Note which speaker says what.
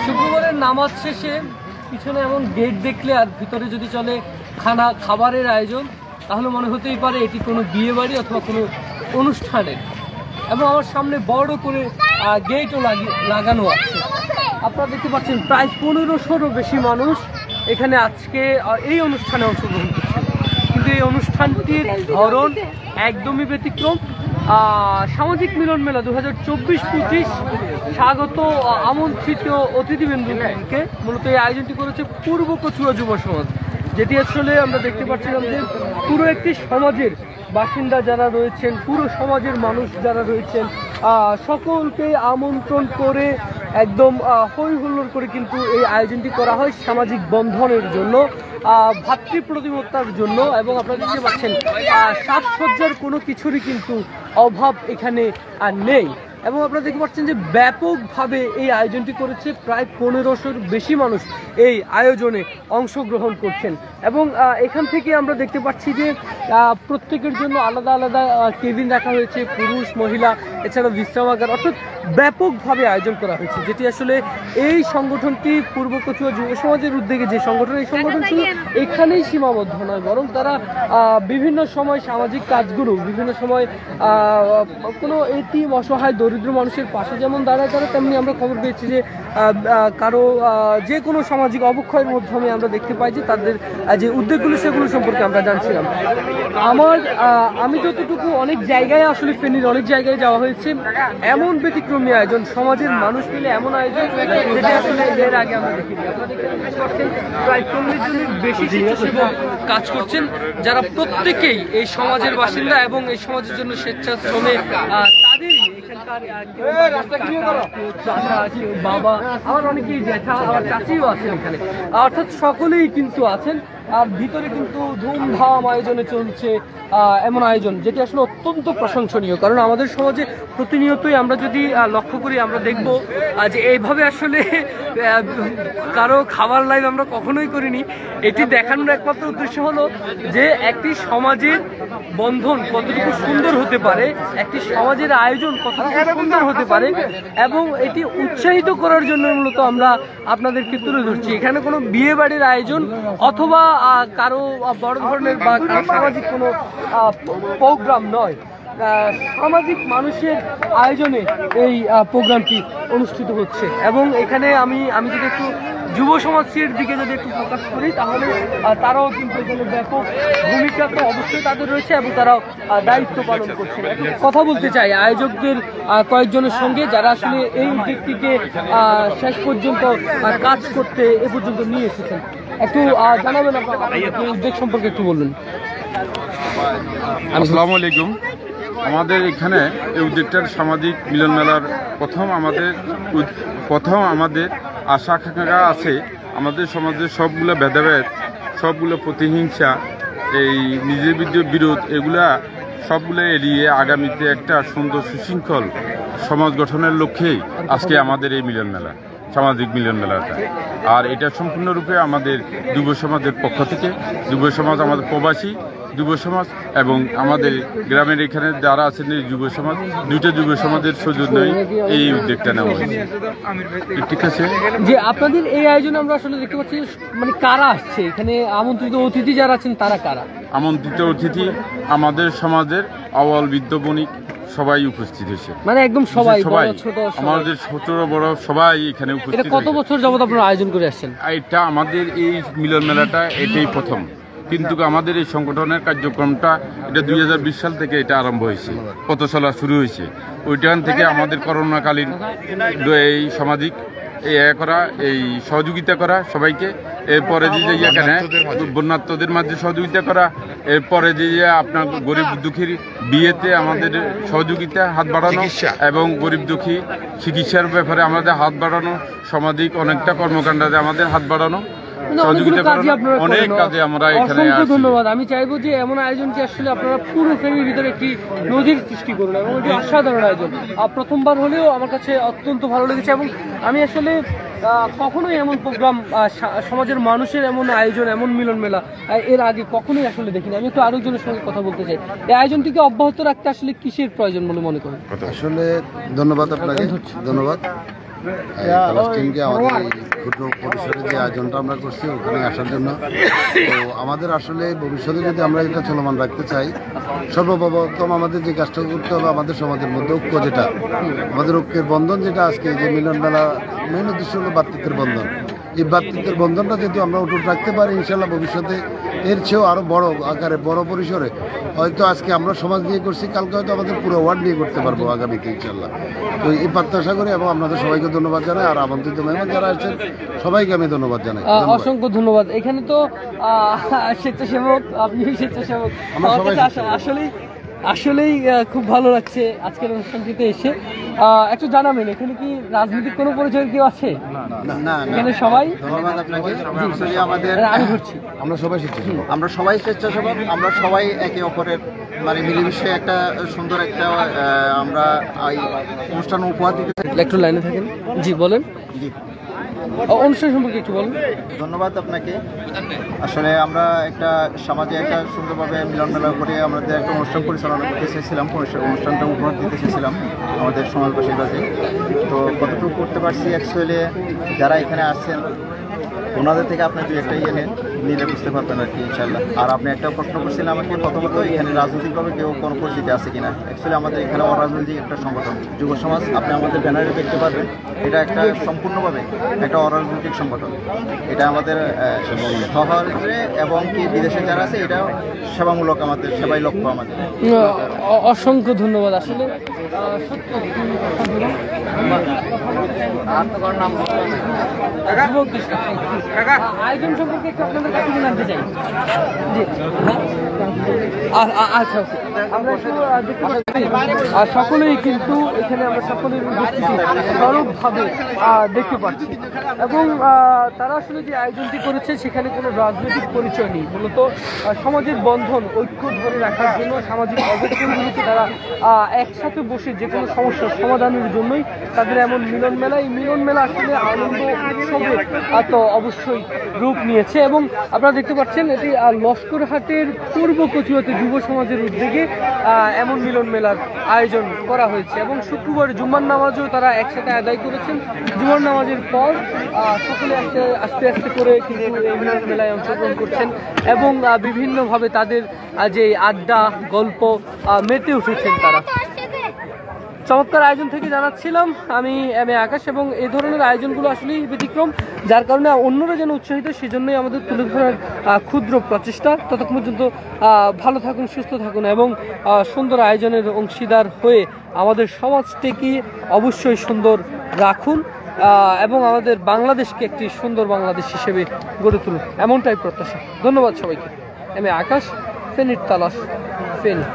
Speaker 1: শুক্রবারের নামাজ শেষে পিছনে এমন গেট দেখলে আর ভিতরে যদি চলে খাবারের আয়োজন, তাহলে মনে হতেই পারে এটি কোনো বিয়ে বাড়ি অথবা কোনো অনুষ্ঠানের। এবং আমার সামনে বড় করে গেটও লাগানো আছে। আপনারা দেখতে পাচ্ছেন প্রায় 1500-রও বেশি মানুষ এখানে আজকে এই অনুষ্ঠানে অংশগ্রহণ করছে। কিন্তু এই অনুষ্ঠানটির ধরন একদমই ব্যতিক্রম। সামাজিক মিলন মেলা 2024-25 স্বাগত আমন্ত্রিত অতিথিবৃন্দকে মূলত এই আয়োজনটি করেছে পূর্ব কচুয়া যুব সমাজ, যেটি আসলে আমরা দেখতে পাচ্ছিলাম যে পুরো একটি সমাজের বাসিন্দা যারা রয়েছেন, পুরো সমাজের মানুষ যারা রয়েছেন, সকলকে আমন্ত্রণ করে একদম হই হুল্লোড় করে কিন্তু এই আয়োজনটি করা হয় সামাজিক বন্ধনের জন্য, ভাতৃপ্রতিমত্তার জন্য। এবং আপনারা দেখতে পাচ্ছেন সাজসজ্জার কোনো কিছুরই কিন্তু অভাব এখানে নেই। এবং আপনারা দেখতে পাচ্ছেন যে ব্যাপকভাবে এই আয়োজনটি করেছে, প্রায় 1500-র বেশি মানুষ এই আয়োজনে অংশগ্রহণ করছেন। এবং এখান থেকে আমরা দেখতে পাচ্ছি যে প্রত্যেকের জন্য আলাদা আলাদা কেবিন রাখা হয়েছে, পুরুষ মহিলা এছাড়া বিশ্রামাগার, অর্থাৎ ব্যাপকভাবে আয়োজন করা হয়েছে, যেটি আসলে এই সংগঠনটি পূর্ব কচুয়া যুব সমাজের উদ্যোগে যে সংগঠন, এই সংগঠন শুধু এখানেই সীমাবদ্ধ নয়, বরং তারা বিভিন্ন সময় সামাজিক কাজগুলো, বিভিন্ন সময় কোনো এতিম অসহায় দরিদ্র মানুষের পাশে যেমন দাঁড়ায় তারা, তেমনি আমরা খবর পেয়েছি যে কারো যে কোনো সামাজিক অবক্ষয়ের মাধ্যমে আমরা দেখতে পাই যে তাদের যে উদ্যোগগুলো সেগুলো সম্পর্কে আমরা জানছিলাম। আমি যতটুকু অনেক জায়গায় আসলে ফেনীর অনেক জায়গায় যাওয়া হয়েছে, এমন ব্যতিক্রমী আয়োজন, সমাজের মানুষ মিলে এমন আয়োজন যেটা আসলে এর আগে আমরা দেখিনি। প্রায় 40 জনের বেশি স্বেচ্ছাসেবক কাজ করছেন, যারা প্রত্যেকেই এই সমাজের বাসিন্দা এবং এই সমাজের জন্য স্বেচ্ছাশ্রমে তাদেরই এখানকার বাবা, আবার অনেকেই জ্যাঠা, আবার চাচিও আছেন এখানে, অর্থাৎ সকলেই কিন্তু আছেন। আর ভিতরে কিন্তু ধুমধাম আয়োজনে চলছে এমন আয়োজন, যেটি আসলে অত্যন্ত প্রশংসনীয়। কারণ আমাদের সমাজে প্রতিনিয়তই আমরা যদি লক্ষ্য করি, আমরা দেখব যে এইভাবে আসলে কারো খাবার লাইভ আমরা কখনোই করিনি। এটি দেখানোর একমাত্র উদ্দেশ্য হলো যে একটি সমাজের বন্ধন কতটুকু সুন্দর হতে পারে, একটি সমাজের আয়োজন কতটুকু সুন্দর হতে পারে, এবং এটি উৎসাহিত করার জন্য মূলত আমরা আপনাদেরকে তুলে ধরছি। এখানে কোনো বিয়ে বাড়ির আয়োজন অথবা কারো বড় ধরনের বা সামাজিক কোনো প্রোগ্রাম নয়, সামাজিক মানুষের আয়োজনে এই প্রোগ্রামটি অনুষ্ঠিত হচ্ছে। এবং এখানে আমি যদি একটু যুব সমাজের দিকে যদি একটু ফোকাস করি, তাহলে তারাও কিন্তু এখানে ব্যাপক ভূমিকা তো অবশ্যই তাদের রয়েছে এবং তারাও দায়িত্ব পালন করছে। একটু কথা বলতে চাই আয়োজকদের কয়েকজনের সঙ্গে, যারা আসলে এই উদ্যোগটিকে শেষ পর্যন্ত কাজ করতে এ পর্যন্ত নিয়ে এসেছেন। একটু জানাবেন আপনার উদ্যোগ সম্পর্কে, একটু বলুন।
Speaker 2: আসসালামু আলাইকুম। আমাদের এখানে এই উদ্যোগটার সামাজিক মিলন মেলার প্রথম আমাদের আশা আকাঙ্ক্ষা আছে, আমাদের সমাজের সবগুলো ভেদাভেদ, সবগুলো প্রতিহিংসা, এই নিজের বিরোধ, এগুলা সবগুলো এড়িয়ে আগামীতে একটা সুন্দর সুশৃঙ্খল সমাজ গঠনের লক্ষ্যেই আজকে আমাদের এই মিলন মেলা, সামাজিক মিলন মেলাটা। আর এটা সম্পূর্ণরূপে আমাদের যুব সমাজের পক্ষ থেকে, যুব সমাজ আমাদের প্রবাসী যুব সমাজ এবং আমাদের গ্রামের এখানে যারা আছেন এই যুব সমাজ, দুইটা যুব সমাজের সৌজন্যই এই উদ্যোগটা নেওয়া হয়েছে। ঠিক আছে,
Speaker 1: যে আপনাদের এই আয়োজনে আমরা আসলে দেখতে পাচ্ছি মানে কারা আসছে এখানে, আমন্ত্রিত অতিথি যারা আছেন তারা কারা?
Speaker 2: আমন্ত্রিত অতিথি আমাদের সমাজের আওয়াল বৃদ্ধ বণিক সবাই উপস্থিত হয়েছে,
Speaker 1: মানে একদম সবাই,
Speaker 2: আমাদের ছোট বড় সবাই এখানে উপস্থিত।
Speaker 1: কত বছর যাবত আপনারা আয়োজন করে আসছেন?
Speaker 2: এটা আমাদের এই মিলন মেলাটা এটাই প্রথম, কিন্তু আমাদের এই সংগঠনের কার্যক্রমটা এটা 2020 সাল থেকে এটা আরম্ভ হয়েছে, পথ চলা শুরু হয়েছে। ওইটান থেকে আমাদের করোনাকালীন এই সামাজিক এই সহযোগিতা করা সবাইকে, এরপরে যে এখানে বন্যার্থদের মাঝে সহযোগিতা করা, এরপরে যে আপনার গরিব দুঃখীর বিয়েতে আমাদের সহযোগিতা হাত বাড়ানো, এবং গরিব দুঃখী চিকিৎসার ব্যাপারে আমাদের হাত বাড়ানো, সামাজিক অনেকটা কর্মকাণ্ডে আমাদের হাত বাড়ানো, অনেক কাজে আমরা এখানে।
Speaker 1: ধন্যবাদ। আমি চাইবো যে এমন আয়োজনটি আসলে আপনারা পুরো ফ্যামিলির ভিতরে একটি নজির সৃষ্টি করুন, এবং এটি অসাধারণ আয়োজন। প্রথমবার হলেও আমার কাছে অত্যন্ত ভালো লেগেছে, এবং আমি আসলে কখনোই এমন প্রোগ্রাম, সমাজের মানুষের এমন আয়োজন, এমন মিলন মেলা এর আগে কখনোই আসলে দেখিনি। আমি একটু আরেকজনের সঙ্গে কথা বলতে চাই, এই আয়োজনটিকে অব্যাহত রাখতে আসলে কিসের প্রয়োজন বলে মনে করেন?
Speaker 3: আসলে ধন্যবাদ আপনাকে, ধন্যবাদ। তালাশ টিমকে আমাদের এই ক্ষুদ্র পরিসরে যে আয়োজনটা আমরা করছি ওখানে আসার জন্য। তো আমাদের আসলে ভবিষ্যতে যদি আমরা এটা চলমান রাখতে চাই, সর্বপ্রথম আমাদের যে কাজটা করতে হবে, আমাদের সমাজের মধ্যে ঐক্য, যেটা আমাদের ঐক্যের বন্ধন, যেটা আজকে যে মিলন মেলা মেন উদ্দেশ্য হলো ভ্রাতৃত্বের বন্ধন। এই ভ্রাতৃত্বের বন্ধনটা যদি আমরা অটুট রাখতে পারি, ইনশাল্লাহ ভবিষ্যতে এর চেয়েও আরও বড় আকারে, বড় পরিসরে, হয়তো আজকে আমরা সমাজ নিয়ে করছি, কালকে হয়তো আমাদের পুরো ওয়ার্ড নিয়ে করতে পারবো আগামীতে ইনশাল্লাহ। তো এই প্রত্যাশা করি এবং আপনাদের সবাইকে ধন্যবাদ জানাই, আর আমন্ত্রিত মেহমান যারা আছেন সবাইকে আমি ধন্যবাদ জানাই।
Speaker 1: অসংখ্য ধন্যবাদ। এখানে তো স্বেচ্ছাসেবক, আপনি স্বেচ্ছাসেবক, আসলেই খুব ভালো লাগছে আজকের অনুষ্ঠানটিতে এসে। একটু জানাবেন, এখানে কি রাজনৈতিক কোনো পরিচয় কেউ আছে?
Speaker 3: না,
Speaker 1: এখানে সবাই
Speaker 3: ধন্যবাদ আপনাকে। আমাদের
Speaker 1: আমি ঘুরছি,
Speaker 3: আমরা সবাই স্বেচ্ছাসেবক,
Speaker 4: আমরা সবাই স্বেচ্ছাসেবক, আমরা সবাই একে অপরের মানে মিলেমিশে একটা সুন্দর একটা আমরা এই অনুষ্ঠান উপহার দিতে চাই।
Speaker 1: একটু লাইনে থাকেন। জি বলেন,
Speaker 4: জি
Speaker 1: অনুষ্ঠান সম্পর্কে একটু বলেন।
Speaker 4: ধন্যবাদ আপনাকে। আসলে আমরা একটা সমাজে একটা সুন্দরভাবে মিলন মেলা করে আমাদের একটা অনুষ্ঠান পরিচালনা করতে চেয়েছিলাম, অনুষ্ঠানটা উপহার দিতে চেয়েছিলাম আমাদের সমাজবাসীর কাছে। তো কতটুকু করতে পারছি, অ্যাকচুয়ালি যারা এখানে আসছেন ওনাদের থেকে আপনি দুই একটা নিলে বুঝতে পারবেন আর কি ইনশাল্লাহ। আর আপনি একটা প্রশ্ন করছিলেন আমাকে, প্রথমত এখানে রাজনৈতিকভাবে কেউ কোনো পরিচিতি আছে কিনা। অ্যাকচুয়ালি আমাদের এখানে অরাজনৈতিক একটা সংগঠন যুব সমাজ, আপনি আমাদের ব্যানারে দেখতে পারবেন। এটা একটা সম্পূর্ণভাবে একটা অরাজনৈতিক সংগঠন। এটা আমাদের শহরে এবং কি বিদেশে যারা আছে, এটা সেবামূলক, আমাদের সেবাই লক্ষ্য আমাদের।
Speaker 1: অসংখ্য ধন্যবাদ। আসলে আয়োজন সম্পর্কে একটু আপনাদের কাছে জানতে চাই। জি, আচ্ছা, আমরা একটু দেখতে পাচ্ছি আর সকলেই কিন্তু এখানে আমরা সকলের উপস্থিতি সরবভাবে দেখতে পাচ্ছি। এবং তারা আসলে যে আয়োজনটি করেছে সেখানে কোনো রাজনৈতিক পরিচয় নেই, মূলত সমাজের বন্ধন, ঐক্য ধরে রাখার জন্য, সামাজিক অবস্থানগুলিকে তারা একসাথে বসে যে কোনো সমস্যার সমাধানের জন্যই তাদের এমন মিলন মেলা। এই মিলন মেলা আসলে আনন্দ উৎসবের তো অবশ্যই রূপ নিয়েছে। এবং আপনারা দেখতে পাচ্ছেন এটি লস্করহাটের পূর্ব কচুয়াতে যুব সমাজের উদ্যোগে এমন মিলন মেলার আয়োজন করা হয়েছে। এবং শুক্রবার জুম্মার নামাজও তারা একসাথে আদায় করেছেন। জুম্মার নামাজের পর সকলে আস্তে আস্তে করে কিন্তু এই মিলন মেলায় অংশগ্রহণ করছেন এবং বিভিন্নভাবে তাদের যে আড্ডা গল্প মেতে উঠেছেন তারা। চমৎকার আয়োজন থেকে জানাচ্ছিলাম আমি আকাশ। এবং এই ধরনের আয়োজনগুলো আসলেই ব্যতিক্রম, যার কারণে অন্যরা যেন উৎসাহিত, সেজন্যই আমাদের তুলে ধরার ক্ষুদ্র প্রচেষ্টা। ততক্ষণ পর্যন্ত ভালো থাকুন, সুস্থ থাকুন এবং সুন্দর আয়োজনের অংশীদার হয়ে আমাদের সমাজটিকে অবশ্যই সুন্দর রাখুন এবং আমাদের বাংলাদেশকে একটি সুন্দর বাংলাদেশ হিসেবে গড়ে তুলুন, এমনটাই প্রত্যাশা। ধন্যবাদ সবাইকে। আকাশ, ফেনীর তালাশ, ফেনী।